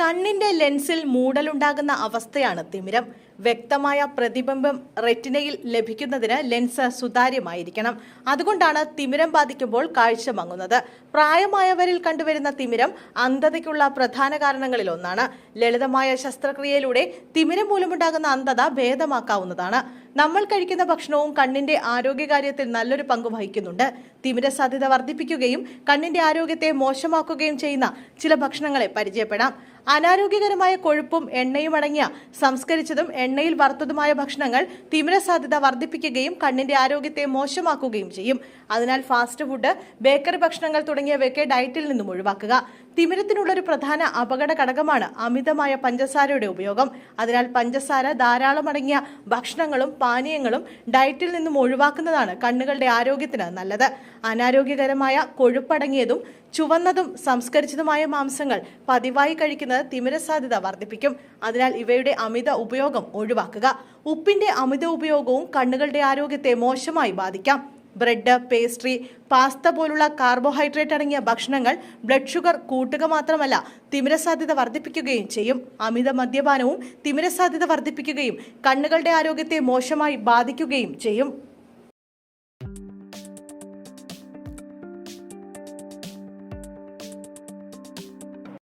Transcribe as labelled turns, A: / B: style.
A: കണ്ണിന്റെ ലെൻസിൽ മൂടലുണ്ടാകുന്ന അവസ്ഥയാണ് തിമിരം. വ്യക്തമായ പ്രതിബിംബം റെറ്റിനയിൽ ലഭിക്കുന്നതിന് ലെൻസ് സുതാര്യമായിരിക്കണം. അതുകൊണ്ടാണ് തിമിരം ബാധിക്കുമ്പോൾ കാഴ്ച മങ്ങുന്നത്. പ്രായമായവരിൽ കണ്ടുവരുന്ന തിമിരം അന്ധതയ്ക്കുള്ള പ്രധാന കാരണങ്ങളിൽ ഒന്നാണ്. ലളിതമായ ശസ്ത്രക്രിയയിലൂടെ തിമിരം മൂലമുണ്ടാകുന്ന അന്ധത ഭേദമാക്കാവുന്നതാണ്. നമ്മൾ കഴിക്കുന്ന ഭക്ഷണവും കണ്ണിന്റെ ആരോഗ്യകാര്യത്തിൽ നല്ലൊരു പങ്ക് വഹിക്കുന്നുണ്ട്. തിമിര സാധ്യത വർദ്ധിപ്പിക്കുകയും കണ്ണിന്റെ ആരോഗ്യത്തെ മോശമാക്കുകയും ചെയ്യുന്ന ചില ഭക്ഷണങ്ങളെ പരിചയപ്പെടാം. അനാരോഗ്യകരമായ കൊഴുപ്പും എണ്ണയും അടങ്ങിയ സംസ്കരിച്ചതും എണ്ണയിൽ വറുത്തതുമായ ഭക്ഷണങ്ങൾ തിമിര സാധ്യത വർദ്ധിപ്പിക്കുകയും കണ്ണിന്റെ ആരോഗ്യത്തെ മോശമാക്കുകയും ചെയ്യും. അതിനാൽ ഫാസ്റ്റ് ഫുഡ്, ബേക്കറി ഭക്ഷണങ്ങൾ തുടങ്ങിയവയൊക്കെ ഡയറ്റിൽ നിന്നും ഒഴിവാക്കുക. തിമിരത്തിനുള്ളൊരു പ്രധാന അപകട ഘടകമാണ് അമിതമായ പഞ്ചസാരയുടെ ഉപയോഗം. അതിനാൽ പഞ്ചസാര ധാരാളം അടങ്ങിയ ഭക്ഷണങ്ങളും പാനീയങ്ങളും ഡയറ്റിൽ നിന്നും ഒഴിവാക്കുന്നതാണ് കണ്ണുകളുടെ ആരോഗ്യത്തിന് നല്ലത്. അനാരോഗ്യകരമായ കൊഴുപ്പടങ്ങിയതും ചുവന്നതും സംസ്കരിച്ചതുമായ മാംസങ്ങൾ പതിവായി കഴിക്കുന്നത് തിമിര സാധ്യത വർദ്ധിപ്പിക്കും. അതിനാൽ ഇവയുടെ അമിത ഉപയോഗം ഒഴിവാക്കുക. ഉപ്പിന്റെ അമിത ഉപയോഗവും കണ്ണുകളുടെ ആരോഗ്യത്തെ മോശമായി ബാധിക്കാം. ബ്രെഡ്, പേസ്ട്രി, പാസ്ത പോലുള്ള കാർബോഹൈഡ്രേറ്റ് അടങ്ങിയ ഭക്ഷണങ്ങൾ ബ്ലഡ് ഷുഗർ കൂട്ടുക മാത്രമല്ല തിമിര സാധ്യത വർദ്ധിപ്പിക്കുകയും ചെയ്യും. അമിത മദ്യപാനവും തിമിര സാധ്യത വർദ്ധിപ്പിക്കുകയും കണ്ണുകളുടെ ആരോഗ്യത്തെ മോശമായി ബാധിക്കുകയും ചെയ്യും.